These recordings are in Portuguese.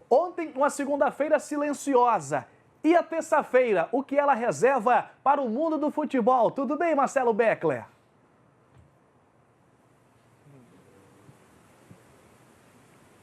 Ontem, uma segunda-feira silenciosa. E a terça-feira, o que ela reserva para o mundo do futebol? Tudo bem, Marcelo Beckler?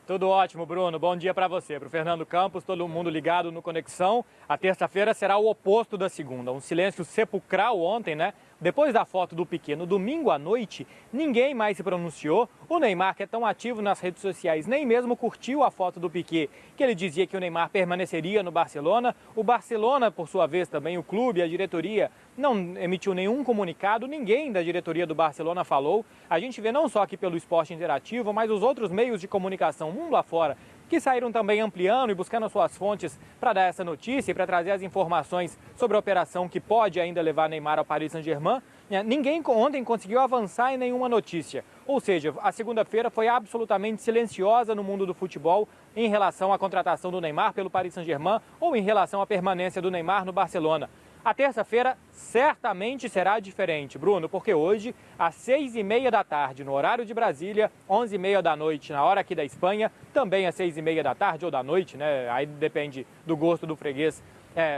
Tudo ótimo, Bruno. Bom dia para você, para o Fernando Campos, todo mundo ligado no Conexão. A terça-feira será o oposto da segunda. Um silêncio sepulcral ontem, né? Depois da foto do Piquet no domingo à noite, ninguém mais se pronunciou. O Neymar, que é tão ativo nas redes sociais, nem mesmo curtiu a foto do Piquet, que ele dizia que o Neymar permaneceria no Barcelona. O Barcelona, por sua vez, também o clube, a diretoria, não emitiu nenhum comunicado, ninguém da diretoria do Barcelona falou. A gente vê não só aqui pelo Esporte Interativo, mas os outros meios de comunicação mundo afora, que saíram também ampliando e buscando as suas fontes para dar essa notícia e para trazer as informações sobre a operação que pode ainda levar Neymar ao Paris Saint-Germain. Ninguém ontem conseguiu avançar em nenhuma notícia. Ou seja, a segunda-feira foi absolutamente silenciosa no mundo do futebol em relação à contratação do Neymar pelo Paris Saint-Germain ou em relação à permanência do Neymar no Barcelona. A terça-feira certamente será diferente, Bruno, porque hoje, às 6h30 da tarde, no horário de Brasília, 11h30 da noite, na hora aqui da Espanha, também às 6h30 da tarde ou da noite, né? Aí depende do gosto do freguês,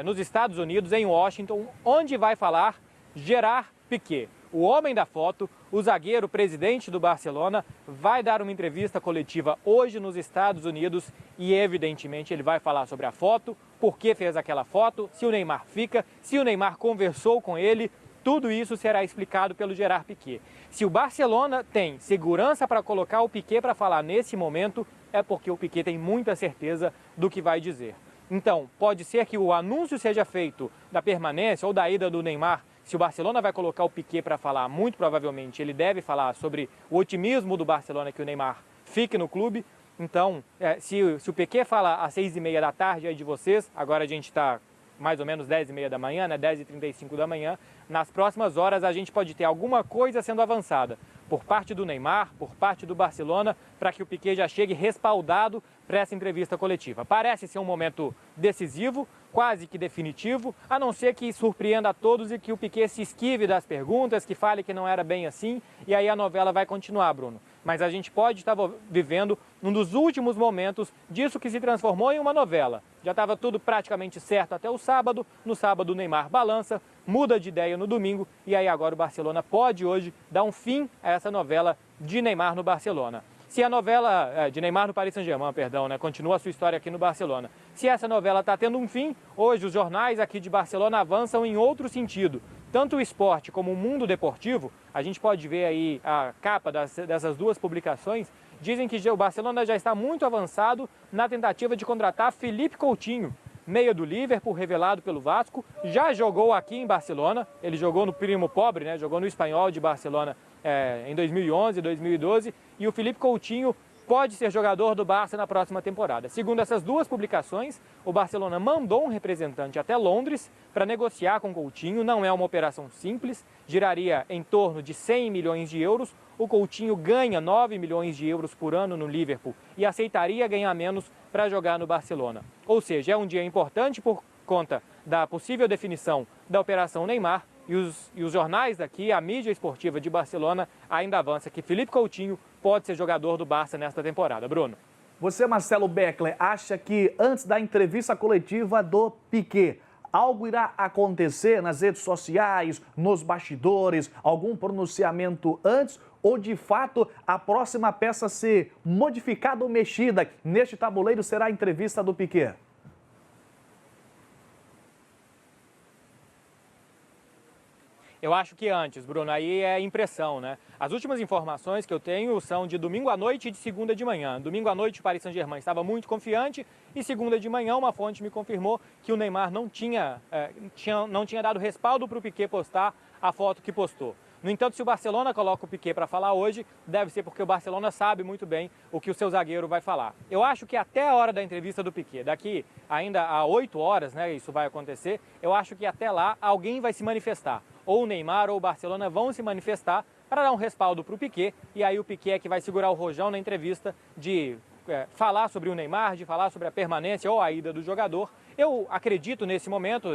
nos Estados Unidos, em Washington, onde vai falar Gerard Piqué. O homem da foto, o zagueiro presidente do Barcelona, vai dar uma entrevista coletiva hoje nos Estados Unidos e, evidentemente, ele vai falar sobre a foto, por que fez aquela foto, se o Neymar fica, se o Neymar conversou com ele, tudo isso será explicado pelo Gerard Piqué. Se o Barcelona tem segurança para colocar o Piqué para falar nesse momento, é porque o Piqué tem muita certeza do que vai dizer. Então, pode ser que o anúncio seja feito da permanência ou da ida do Neymar. Se o Barcelona vai colocar o Piqué para falar, muito provavelmente ele deve falar sobre o otimismo do Barcelona que o Neymar fique no clube. Então, se o Piqué fala às 6h30 da tarde aí de vocês, agora a gente está mais ou menos 10h30 da manhã, né, 10h35 da manhã, nas próximas horas a gente pode ter alguma coisa sendo avançada por parte do Neymar, por parte do Barcelona, para que o Piqué já chegue respaldado para essa entrevista coletiva. Parece ser um momento decisivo, quase que definitivo, a não ser que surpreenda a todos e que o Piqué se esquive das perguntas, que fale que não era bem assim, e aí a novela vai continuar, Bruno. Mas a gente pode estar vivendo um dos últimos momentos disso que se transformou em uma novela. Já estava tudo praticamente certo até o sábado, no sábado o Neymar balança, muda de ideia no domingo, e aí agora o Barcelona pode hoje dar um fim a essa novela de Neymar no Barcelona. Se a novela de Neymar no Paris Saint-Germain, perdão, né, continua a sua história aqui no Barcelona. Se essa novela está tendo um fim, hoje os jornais aqui de Barcelona avançam em outro sentido. Tanto o esporte como o mundo deportivo, a gente pode ver aí a capa dessas duas publicações, dizem que o Barcelona já está muito avançado na tentativa de contratar Philippe Coutinho, meia do Liverpool, revelado pelo Vasco, já jogou aqui em Barcelona, ele jogou no Primo Pobre, né, jogou no Espanhol de Barcelona em 2011, 2012, e o Philippe Coutinho pode ser jogador do Barça na próxima temporada. Segundo essas duas publicações, o Barcelona mandou um representante até Londres para negociar com Coutinho. Não é uma operação simples, giraria em torno de 100 milhões de euros. O Coutinho ganha 9 milhões de euros por ano no Liverpool e aceitaria ganhar menos para jogar no Barcelona. Ou seja, é um dia importante por conta da possível definição da Operação Neymar. E os jornais daqui, a mídia esportiva de Barcelona, ainda avança que Philippe Coutinho pode ser jogador do Barça nesta temporada. Bruno. Você, Marcelo Beckler, acha que antes da entrevista coletiva do Piqué, algo irá acontecer nas redes sociais, nos bastidores, algum pronunciamento antes? Ou, de fato, a próxima peça ser modificada ou mexida neste tabuleiro será a entrevista do Piqué? Eu acho que antes, Bruno, aí é impressão, né? As últimas informações que eu tenho são de domingo à noite e de segunda de manhã. Domingo à noite o Paris Saint-Germain estava muito confiante e segunda de manhã uma fonte me confirmou que o Neymar não tinha dado respaldo para o Piqué postar a foto que postou. No entanto, se o Barcelona coloca o Piqué para falar hoje, deve ser porque o Barcelona sabe muito bem o que o seu zagueiro vai falar. Eu acho que até a hora da entrevista do Piqué, daqui ainda a 8 horas, né, isso vai acontecer, eu acho que até lá alguém vai se manifestar. Ou o Neymar ou o Barcelona vão se manifestar para dar um respaldo para o Piqué, e aí o Piqué é que vai segurar o rojão na entrevista de falar sobre o Neymar, de falar sobre a permanência ou a ida do jogador. Eu acredito nesse momento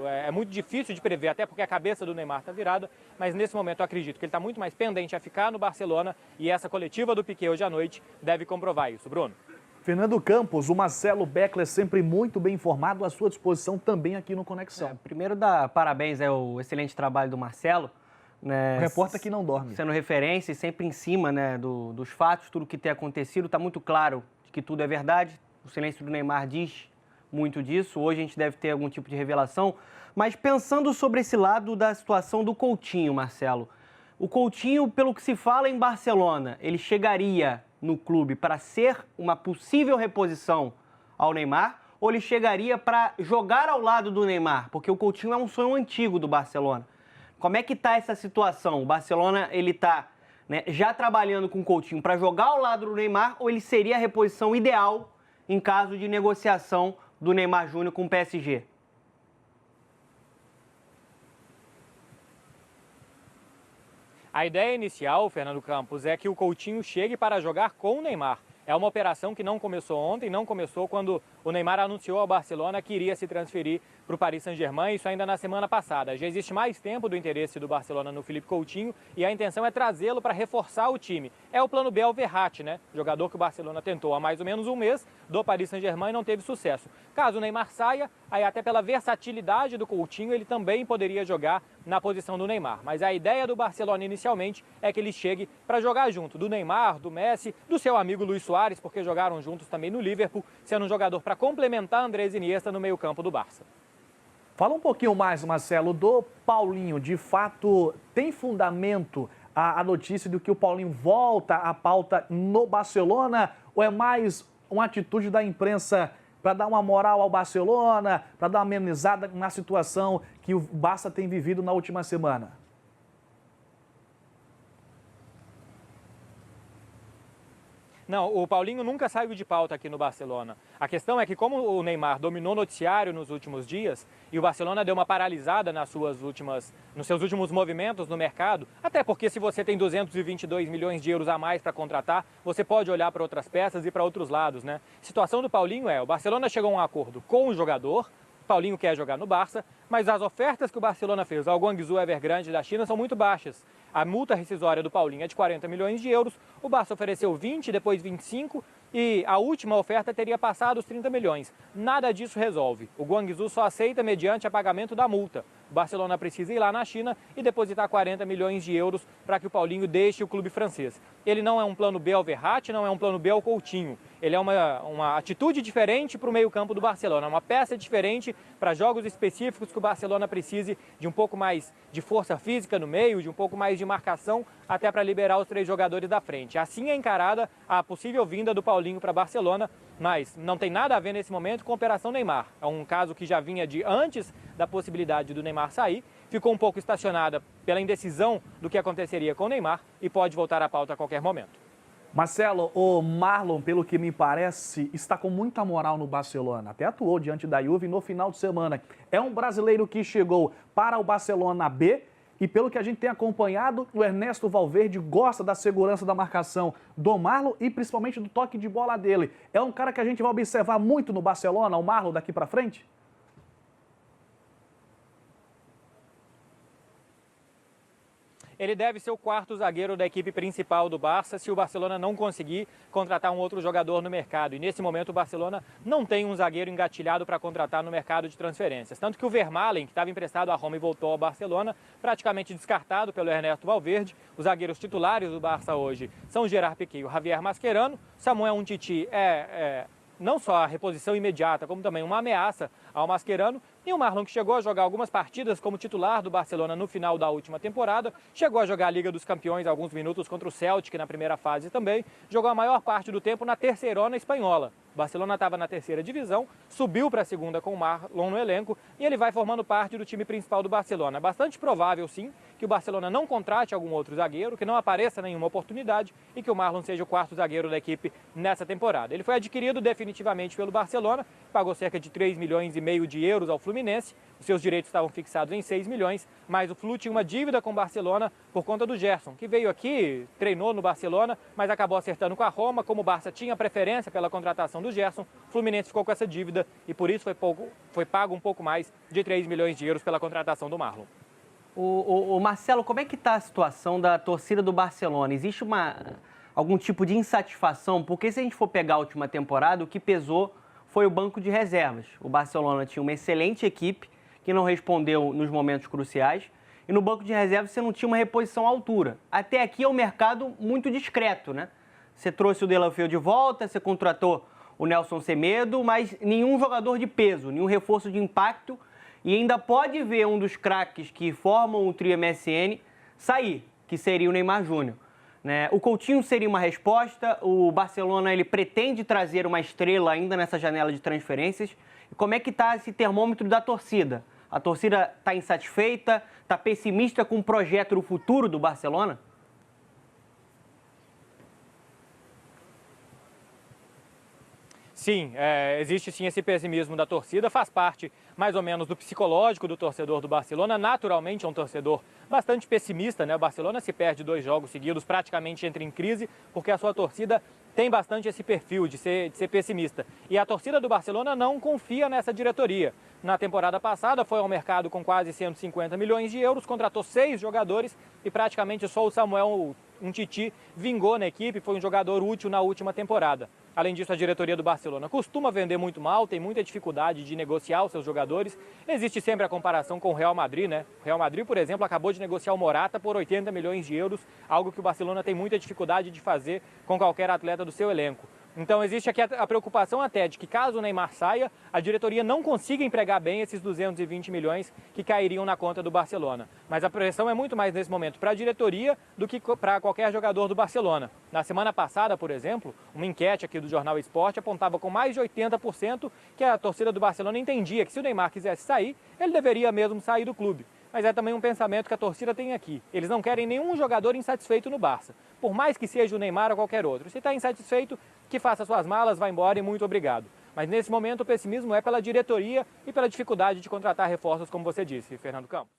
é muito difícil de prever, até porque a cabeça do Neymar está virada, mas nesse momento eu acredito que ele está muito mais pendente a ficar no Barcelona e essa coletiva do Piqué hoje à noite deve comprovar isso. Bruno. Fernando Campos, o Marcelo Beckler sempre muito bem informado, à sua disposição também aqui no Conexão. Primeiro, dar parabéns ao excelente trabalho do Marcelo. Né, o repórter que não dorme. Sendo referência e sempre em cima, né, dos fatos, tudo que tem acontecido. Está muito claro que tudo é verdade. O silêncio do Neymar diz muito disso. Hoje a gente deve ter algum tipo de revelação. Mas pensando sobre esse lado da situação do Coutinho, Marcelo. O Coutinho, pelo que se fala em Barcelona, ele chegaria no clube para ser uma possível reposição ao Neymar, ou ele chegaria para jogar ao lado do Neymar? Porque o Coutinho é um sonho antigo do Barcelona. Como é que está essa situação? O Barcelona ele está, né, já trabalhando com o Coutinho para jogar ao lado do Neymar, ou ele seria a reposição ideal em caso de negociação do Neymar Júnior com o PSG? A ideia inicial, Fernando Campos, é que o Coutinho chegue para jogar com o Neymar. É uma operação que não começou ontem, não começou quando o Neymar anunciou ao Barcelona que iria se transferir para o Paris Saint-Germain, isso ainda na semana passada. Já existe mais tempo do interesse do Barcelona no Philippe Coutinho e a intenção é trazê-lo para reforçar o time. É o plano B ao Verratti, né? Jogador que o Barcelona tentou há mais ou menos um mês do Paris Saint-Germain e não teve sucesso. Caso o Neymar saia, aí até pela versatilidade do Coutinho, ele também poderia jogar na posição do Neymar. Mas a ideia do Barcelona inicialmente é que ele chegue para jogar junto do Neymar, do Messi, do seu amigo Luis Suárez, porque jogaram juntos também no Liverpool, sendo um jogador para complementar Andrés Iniesta no meio-campo do Barça. Fala um pouquinho mais, Marcelo, do Paulinho. De fato, tem fundamento a notícia de que o Paulinho volta à pauta no Barcelona? Ou é mais uma atitude da imprensa para dar uma moral ao Barcelona, para dar uma amenizada na situação que o Barça tem vivido na última semana? Não, o Paulinho nunca saiu de pauta aqui no Barcelona. A questão é que como o Neymar dominou o noticiário nos últimos dias e o Barcelona deu uma paralisada nos seus últimos movimentos no mercado, até porque se você tem 222 milhões de euros a mais para contratar, você pode olhar para outras peças e para outros lados, né? A situação do Paulinho o Barcelona chegou a um acordo com o jogador, o Paulinho quer jogar no Barça, mas as ofertas que o Barcelona fez ao Guangzhou Evergrande da China são muito baixas. A multa rescisória do Paulinho é de 40 milhões de euros, o Barça ofereceu 20, depois 25 e a última oferta teria passado os 30 milhões. Nada disso resolve. O Guangzhou só aceita mediante a pagamento da multa. O Barcelona precisa ir lá na China e depositar 40 milhões de euros para que o Paulinho deixe o clube francês. Ele não é um plano B ao Verratti, não é um plano B ao Coutinho. Ele é uma atitude diferente para o meio-campo do Barcelona, uma peça diferente para jogos específicos que o Barcelona precise de um pouco mais de força física no meio, de um pouco mais de marcação, até para liberar os 3 jogadores da frente. Assim é encarada a possível vinda do Paulinho para Barcelona, mas não tem nada a ver nesse momento com a Operação Neymar. É um caso que já vinha de antes da possibilidade do Neymar sair, ficou um pouco estacionada pela indecisão do que aconteceria com o Neymar e pode voltar à pauta a qualquer momento. Marcelo, o Marlon, pelo que me parece, está com muita moral no Barcelona. Até atuou diante da Juve no final de semana. É um brasileiro que chegou para o Barcelona B e, pelo que a gente tem acompanhado, o Ernesto Valverde gosta da segurança da marcação do Marlon e principalmente do toque de bola dele. É um cara que a gente vai observar muito no Barcelona, o Marlon, daqui para frente? Ele deve ser o 4º zagueiro da equipe principal do Barça se o Barcelona não conseguir contratar um outro jogador no mercado. E nesse momento o Barcelona não tem um zagueiro engatilhado para contratar no mercado de transferências. Tanto que o Vermaelen, que estava emprestado à Roma e voltou ao Barcelona, praticamente descartado pelo Ernesto Valverde. Os zagueiros titulares do Barça hoje são o Gerard Piqué e o Javier Mascherano. Samuel Umtiti não só a reposição imediata, como também uma ameaça ao Mascherano. E o Marlon, que chegou a jogar algumas partidas como titular do Barcelona no final da última temporada, chegou a jogar a Liga dos Campeões alguns minutos contra o Celtic na primeira fase também, jogou a maior parte do tempo na terceirona espanhola. O Barcelona estava na 3ª divisão, subiu para a 2ª com o Marlon no elenco e ele vai formando parte do time principal do Barcelona. É bastante provável, sim, que o Barcelona não contrate algum outro zagueiro, que não apareça nenhuma oportunidade e que o Marlon seja o 4º zagueiro da equipe nessa temporada. Ele foi adquirido definitivamente pelo Barcelona, pagou cerca de 3,5 milhões de euros ao Fluminense. Os seus direitos estavam fixados em 6 milhões, mas o Flu tinha uma dívida com o Barcelona por conta do Gerson, que veio aqui, treinou no Barcelona, mas acabou acertando com a Roma. Como o Barça tinha preferência pela contratação do Gerson, o Fluminense ficou com essa dívida e por isso foi pago um pouco mais de 3 milhões de euros pela contratação do Marlon. O Marcelo, como é que está a situação da torcida do Barcelona? Existe algum tipo de insatisfação, porque se a gente for pegar a última temporada, o que pesou foi o banco de reservas. O Barcelona tinha uma excelente equipe que não respondeu nos momentos cruciais e no banco de reservas você não tinha uma reposição à altura. Até aqui é um mercado muito discreto, né? Você trouxe o Deulofeu de volta, você contratou o Nelson Semedo, mas nenhum jogador de peso, nenhum reforço de impacto e ainda pode ver um dos craques que formam o trio MSN sair, que seria o Neymar Júnior. Né? O Coutinho seria uma resposta, o Barcelona ele pretende trazer uma estrela ainda nessa janela de transferências. E como é que está esse termômetro da torcida? A torcida está insatisfeita, está pessimista com o projeto do futuro do Barcelona? Sim, existe sim esse pessimismo da torcida, faz parte mais ou menos do psicológico do torcedor do Barcelona. Naturalmente é um torcedor bastante pessimista, né? O Barcelona se perde 2 jogos seguidos, praticamente entra em crise, porque a sua torcida tem bastante esse perfil de ser pessimista. E a torcida do Barcelona não confia nessa diretoria. Na temporada passada foi ao mercado com quase 150 milhões de euros, contratou 6 jogadores e praticamente só o Samuel Umtiti vingou na equipe, foi um jogador útil na última temporada. Além disso, a diretoria do Barcelona costuma vender muito mal, tem muita dificuldade de negociar os seus jogadores. Existe sempre a comparação com o Real Madrid, né? O Real Madrid, por exemplo, acabou de negociar o Morata por 80 milhões de euros, algo que o Barcelona tem muita dificuldade de fazer com qualquer atleta do seu elenco. Então existe aqui a preocupação até de que caso o Neymar saia, a diretoria não consiga empregar bem esses 220 milhões que cairiam na conta do Barcelona. Mas a pressão é muito mais nesse momento para a diretoria do que para qualquer jogador do Barcelona. Na semana passada, por exemplo, uma enquete aqui do Jornal Esporte apontava com mais de 80% que a torcida do Barcelona entendia que se o Neymar quisesse sair, ele deveria mesmo sair do clube. Mas é também um pensamento que a torcida tem aqui. Eles não querem nenhum jogador insatisfeito no Barça, por mais que seja o Neymar ou qualquer outro. Se está insatisfeito, que faça suas malas, vá embora e muito obrigado. Mas nesse momento o pessimismo é pela diretoria e pela dificuldade de contratar reforços, como você disse, Fernando Campos.